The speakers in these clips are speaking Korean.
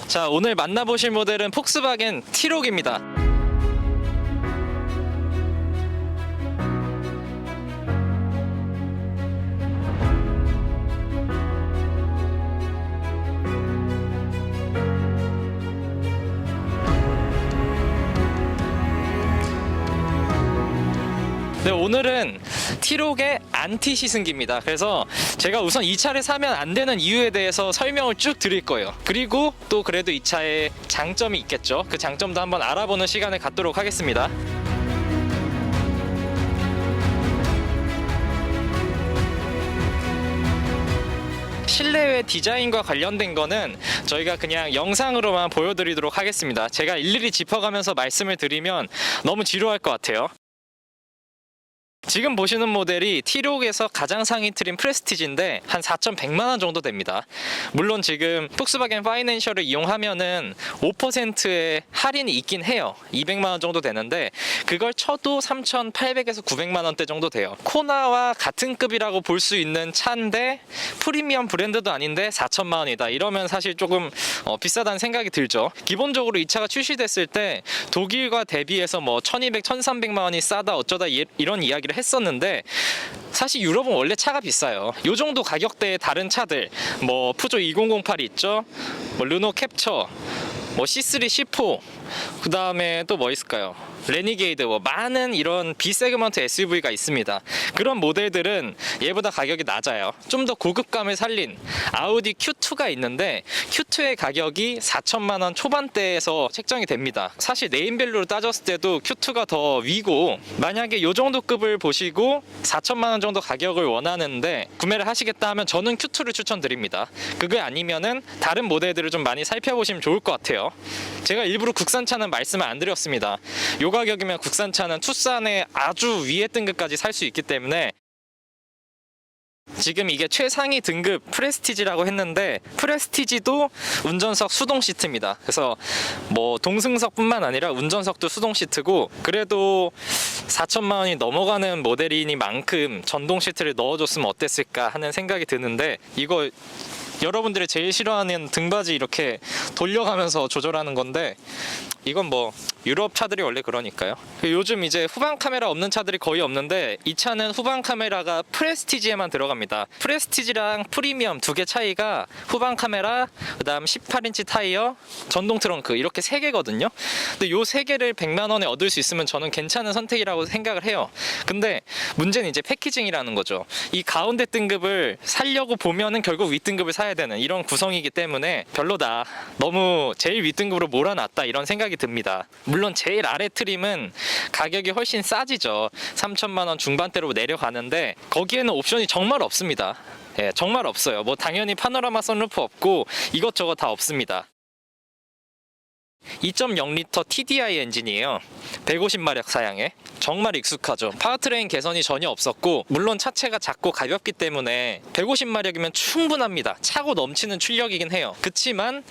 자, 오늘 만나보실 모델은 폭스바겐 T-Roc입니다. 네, 오늘은 T-Roc의 안티 시승기입니다. 그래서 제가 우선 이 차를 사면 안 되는 이유에 대해서 설명을 쭉 드릴 거예요. 그리고 또 그래도 이 차에 장점이 있겠죠. 그 장점도 한번 알아보는 시간을 갖도록 하겠습니다. 실내외 디자인과 관련된 거는 저희가 그냥 영상으로만 보여드리도록 하겠습니다. 제가 일일이 짚어가면서 말씀을 드리면 너무 지루할 것 같아요. 지금 보시는 모델이 T-Roc에서 가장 상위 트림 프레스티지인데 한 4,100만원 정도 됩니다. 물론 지금 폭스바겐 파이낸셜을 이용하면은 5%의 할인이 있긴 해요. 200만원 정도 되는데 그걸 쳐도 3,800에서 900만원대 정도 돼요. 코나와 같은 급이라고 볼 수 있는 차인데 프리미엄 브랜드도 아닌데 4,000만원이다. 이러면 사실 조금 비싸다는 생각이 들죠. 기본적으로 이 차가 출시됐을 때 독일과 대비해서 뭐 1,200, 1,300만원이 싸다 어쩌다 이런 이야기를 했었는데 사실 유럽은 원래 차가 비싸요. 요 정도 가격대의 다른 차들 뭐 푸조 2008이 있죠, 뭐 르노 캡처, 뭐 C3, C4, 그 다음에 또 뭐 있을까요? 레니게이드, 뭐 많은 이런 B세그먼트 SUV가 있습니다. 그런 모델들은 얘보다 가격이 낮아요. 좀 더 고급감을 살린 아우디 Q2가 있는데 Q2의 가격이 4천만원 초반대에서 책정이 됩니다. 사실 네임밸류로 따졌을 때도 Q2가 더 위고, 만약에 요 정도 급을 보시고 4천만원 정도 가격을 원하는데 구매를 하시겠다 하면 저는 Q2를 추천드립니다. 그게 아니면은 다른 모델들을 좀 많이 살펴보시면 좋을 것 같아요. 제가 일부러 국산차는 말씀을 안 드렸습니다. 요 가격이면 국산차는 투싼의 아주 위에 등급까지 살 수 있기 때문에. 지금 이게 최상위 등급 프레스티지라고 했는데 프레스티지도 운전석 수동 시트입니다. 그래서 뭐 동승석뿐만 아니라 운전석도 수동 시트고, 그래도 4천만원이 넘어가는 모델이니만큼 전동 시트를 넣어줬으면 어땠을까 하는 생각이 드는데, 이거 여러분들이 제일 싫어하는 등받이 이렇게 돌려가면서 조절하는 건데 이건 뭐 유럽 차들이 원래 그러니까요. 요즘 이제 후방 카메라 없는 차들이 거의 없는데 이 차는 후방 카메라가 프레스티지에만 들어갑니다. 프레스티지랑 프리미엄 두 개 차이가 후방 카메라, 그 다음 18인치 타이어, 전동 트렁크 이렇게 세 개거든요. 근데 요 세 개를 100만원에 얻을 수 있으면 저는 괜찮은 선택이라고 생각을 해요. 근데 문제는 이제 패키징이라는 거죠. 이 가운데 등급을 살려고 보면은 결국 윗등급을 사야 되는 이런 구성이기 때문에 별로다, 너무 제일 윗등급으로 몰아놨다, 이런 생각이 듭니다. 물론 제일 아래 트림은 가격이 훨씬 싸지죠. 3천만원 중반대로 내려가는데 거기에는 옵션이 정말 없습니다. 예, 정말 없어요. 뭐 당연히 파노라마 선루프 없고 이것저것 다 없습니다. 2.0L TDI 엔진이에요. 150마력 사양에 정말 익숙하죠. 파워트레인 개선이 전혀 없었고, 물론 차체가 작고 가볍기 때문에 150마력이면 충분합니다. 차고 넘치는 출력이긴 해요. 그치만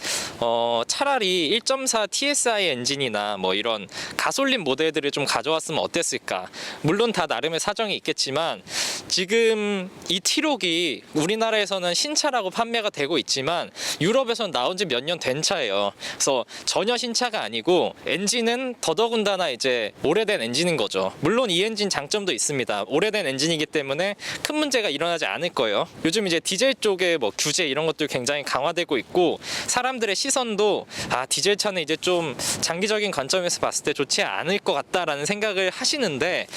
차라리 1.4 TSI 엔진이나 뭐 이런 가솔린 모델들을 좀 가져왔으면 어땠을까. 물론 다 나름의 사정이 있겠지만 지금 이 T-Roc이 우리나라에서는 신차라고 판매가 되고 있지만 유럽에서는 나온 지 몇 년 된 차예요. 그래서 전혀 신차가 아니고 엔진은 더더군다나 이제 오래된 엔진인 거죠. 물론 이 엔진 장점도 있습니다. 오래된 엔진이기 때문에 큰 문제가 일어나지 않을 거예요. 요즘 이제 디젤 쪽에 뭐 규제 이런 것들 굉장히 강화되고 있고, 사람들의 시선도 디젤 차는 이제 좀 장기적인 관점에서 봤을 때 좋지 않을 것 같다라는 생각을 하시는데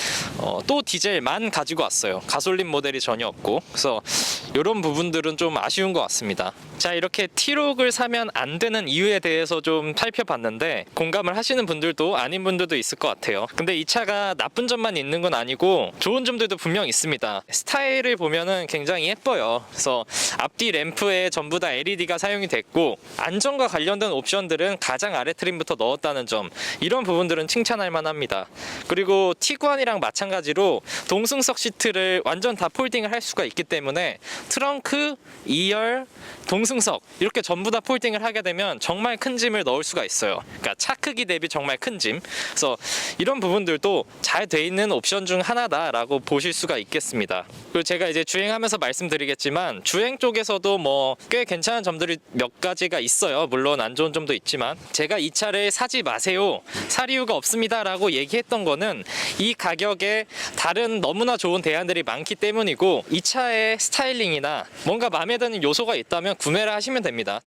또 디젤만 가지고 왔어요. 가솔린 모델이 전혀 없고. 그래서 이런 부분들은 좀 아쉬운 것 같습니다. 자, 이렇게 T-Roc을 사면 안 되는 이유에 대해서 좀 살펴봤는데 공감을 하시는 분들도 아닌 분들도 있을 것 같아요. 근데 이 차가 나쁜 점만 있는 건 아니고 좋은 점들도 분명 있습니다. 스타일을 보면은 굉장히 예뻐요. 그래서 앞뒤 램프에 전부 다 LED가 사용이 됐고, 안전과 관련된 옵션들은 가장 아래 트림부터 넣었다는 점, 이런 부분들은 칭찬할 만합니다. 그리고 티구안이랑 마찬가지로 동승석 시트를 완전 다 폴딩을 할 수가 있기 때문에 트렁크, 2열, 동승석 이렇게 전부 다 폴딩을 하게 되면 정말 큰 짐을 넣을 수가 있어요. 그러니까 차 크기 대비 정말 큰 짐. 그래서 이런 부분들도 잘 돼 있는 옵션 중 하나다라고 보실 수가 있겠습니다. 그리고 제가 이제 주행하면서 말씀드리겠지만 주행 쪽에서도 뭐 꽤 괜찮은 점들이 몇 가지가 있어요. 물론 안 좋은 점도 있지만 제가 이 차를 사지 마세요, 살 이유가 없습니다 라고 얘기했던 거는 이 가격에 다른 너무나 좋은 대안들이 많기 때문이고, 이 차의 스타일링이나 뭔가 마음에 드는 요소가 있다면 구매를 하시면 됩니다.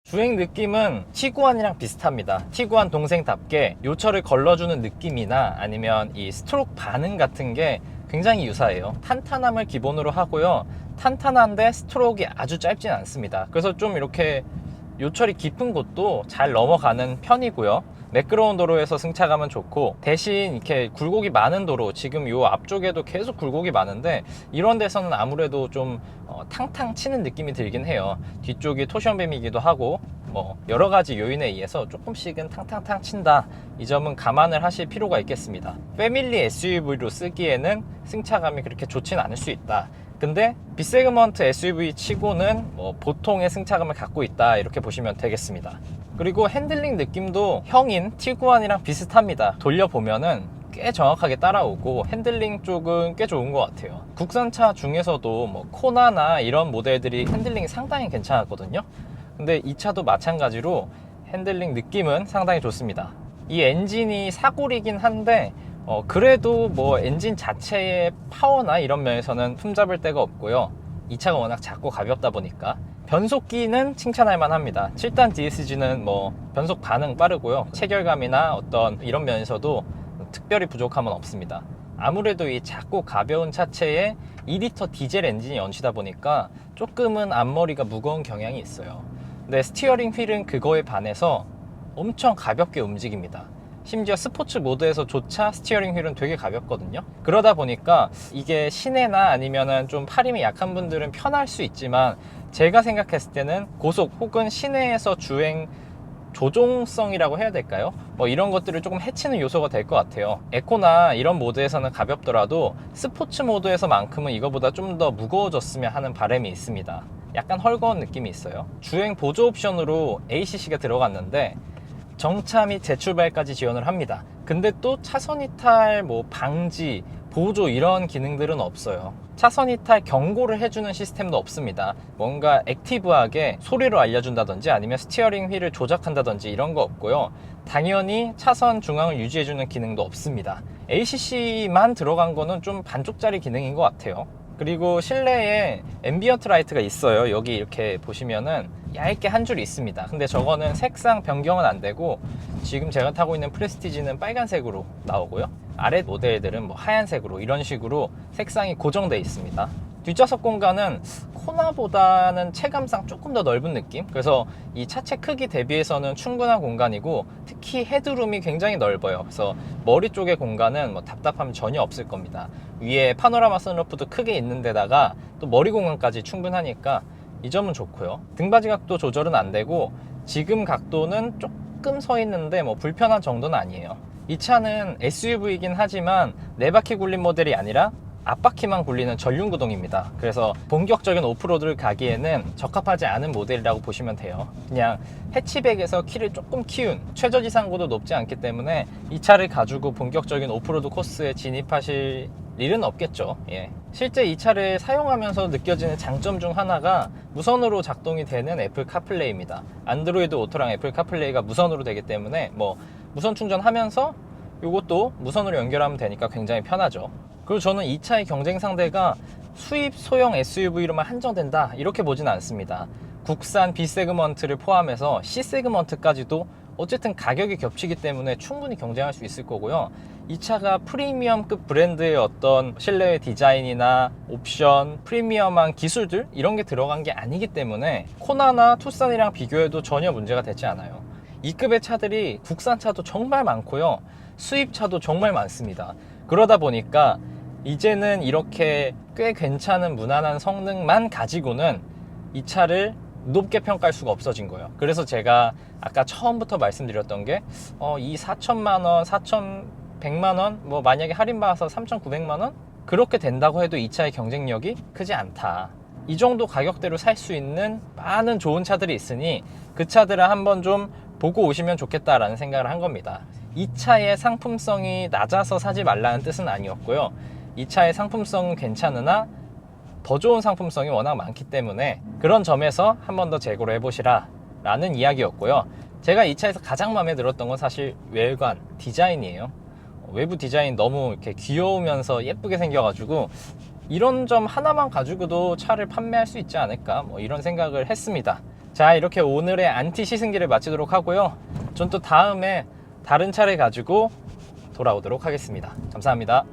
주행 느낌은 티구안이랑 비슷합니다. 티구안 동생답게 요철을 걸러주는 느낌이나 아니면 이 스트로크 반응 같은 게 굉장히 유사해요. 탄탄함을 기본으로 하고요, 탄탄한데 스트로크가 아주 짧진 않습니다. 그래서 좀 이렇게 요철이 깊은 곳도 잘 넘어가는 편이고요. 매끄러운 도로에서 승차감은 좋고, 대신 이렇게 굴곡이 많은 도로, 지금 요 앞쪽에도 계속 굴곡이 많은데 이런 데서는 아무래도 좀 탕탕 치는 느낌이 들긴 해요. 뒤쪽이 토션뱀이기도 하고 뭐 여러 가지 요인에 의해서 조금씩은 탕탕탕 친다, 이 점은 감안을 하실 필요가 있겠습니다. 패밀리 SUV로 쓰기에는 승차감이 그렇게 좋진 않을 수 있다. 근데 B세그먼트 SUV 치고는 뭐 보통의 승차감을 갖고 있다, 이렇게 보시면 되겠습니다. 그리고 핸들링 느낌도 형인 티구안이랑 비슷합니다. 돌려보면은 꽤 정확하게 따라오고 핸들링 쪽은 꽤 좋은 것 같아요. 국산차 중에서도 뭐 코나나 이런 모델들이 핸들링이 상당히 괜찮았거든요. 근데 이 차도 마찬가지로 핸들링 느낌은 상당히 좋습니다. 이 엔진이 사골이긴 한데 그래도 뭐 엔진 자체의 파워나 이런 면에서는 흠잡을 데가 없고요. 이 차가 워낙 작고 가볍다 보니까. 변속기는 칭찬할 만합니다. 7단 DSG는 뭐 변속 반응 빠르고요, 체결감이나 어떤 이런 면에서도 특별히 부족함은 없습니다. 아무래도 이 작고 가벼운 차체에 2리터 디젤 엔진이 얹히다 보니까 조금은 앞머리가 무거운 경향이 있어요. 근데 스티어링 휠은 그거에 반해서 엄청 가볍게 움직입니다. 심지어 스포츠 모드에서조차 스티어링 휠은 되게 가볍거든요. 그러다 보니까 이게 시내나 아니면은 좀 팔힘이 약한 분들은 편할 수 있지만, 제가 생각했을 때는 고속 혹은 시내에서 주행 조종성이라고 해야 될까요? 뭐 이런 것들을 조금 해치는 요소가 될 것 같아요. 에코나 이런 모드에서는 가볍더라도 스포츠 모드에서만큼은 이거보다 좀 더 무거워졌으면 하는 바람이 있습니다. 약간 헐거운 느낌이 있어요. 주행 보조 옵션으로 ACC가 들어갔는데 정차 및 재출발까지 지원을 합니다. 근데 또 차선 이탈, 뭐 방지, 보조 이런 기능들은 없어요. 차선 이탈 경고를 해주는 시스템도 없습니다. 뭔가 액티브하게 소리로 알려준다든지 아니면 스티어링 휠을 조작한다든지 이런 거 없고요. 당연히 차선 중앙을 유지해주는 기능도 없습니다. ACC만 들어간 거는 좀 반쪽짜리 기능인 것 같아요. 그리고 실내에 앰비언트 라이트가 있어요. 여기 이렇게 보시면은 얇게 한 줄이 있습니다. 근데 저거는 색상 변경은 안 되고, 지금 제가 타고 있는 프레스티지는 빨간색으로 나오고요, 아래 모델들은 뭐 하얀색으로 이런 식으로 색상이 고정되어 있습니다. 뒷좌석 공간은 코나보다는 체감상 조금 더 넓은 느낌? 그래서 이 차체 크기 대비해서는 충분한 공간이고, 특히 헤드룸이 굉장히 넓어요. 그래서 머리 쪽의 공간은 뭐 답답함 전혀 없을 겁니다. 위에 파노라마 선루프도 크게 있는 데다가 또 머리 공간까지 충분하니까 이 점은 좋고요. 등받이 각도 조절은 안 되고, 지금 각도는 조금 서 있는데 뭐 불편한 정도는 아니에요. 이 차는 SUV이긴 하지만 4바퀴 굴린 모델이 아니라 앞바퀴만 굴리는 전륜 구동입니다. 그래서 본격적인 오프로드를 가기에는 적합하지 않은 모델이라고 보시면 돼요. 그냥 해치백에서 키를 조금 키운, 최저지상고도 높지 않기 때문에 이 차를 가지고 본격적인 오프로드 코스에 진입하실 일은 없겠죠. 예. 실제 이 차를 사용하면서 느껴지는 장점 중 하나가 무선으로 작동이 되는 애플 카플레이입니다. 안드로이드 오토랑 애플 카플레이가 무선으로 되기 때문에 뭐 무선 충전하면서 이것도 무선으로 연결하면 되니까 굉장히 편하죠. 그리고 저는 이 차의 경쟁 상대가 수입 소형 SUV로만 한정된다, 이렇게 보진 않습니다. 국산 B세그먼트를 포함해서 C세그먼트까지도 어쨌든 가격이 겹치기 때문에 충분히 경쟁할 수 있을 거고요. 이 차가 프리미엄급 브랜드의 어떤 실내 디자인이나 옵션, 프리미엄한 기술들 이런 게 들어간 게 아니기 때문에 코나나 투싼이랑 비교해도 전혀 문제가 되지 않아요. 이 급의 차들이 국산차도 정말 많고요, 수입차도 정말 많습니다. 그러다 보니까 이제는 이렇게 꽤 괜찮은 무난한 성능만 가지고는 이 차를 높게 평가할 수가 없어진 거예요. 그래서 제가 아까 처음부터 말씀드렸던 게 이 4천만 원, 4,100만 원, 뭐 만약에 할인 받아서 3,900만 원? 그렇게 된다고 해도 이 차의 경쟁력이 크지 않다. 이 정도 가격대로 살 수 있는 많은 좋은 차들이 있으니 그 차들을 한번 좀 보고 오시면 좋겠다라는 생각을 한 겁니다. 이 차의 상품성이 낮아서 사지 말라는 뜻은 아니었고요. 이 차의 상품성은 괜찮으나 더 좋은 상품성이 워낙 많기 때문에 그런 점에서 한 번 더 재고를 해보시라 라는 이야기였고요. 제가 이 차에서 가장 마음에 들었던 건 사실 외관, 디자인이에요. 외부 디자인 너무 이렇게 귀여우면서 예쁘게 생겨가지고 이런 점 하나만 가지고도 차를 판매할 수 있지 않을까, 뭐 이런 생각을 했습니다. 자, 이렇게 오늘의 안티 시승기를 마치도록 하고요. 전 또 다음에 다른 차를 가지고 돌아오도록 하겠습니다. 감사합니다.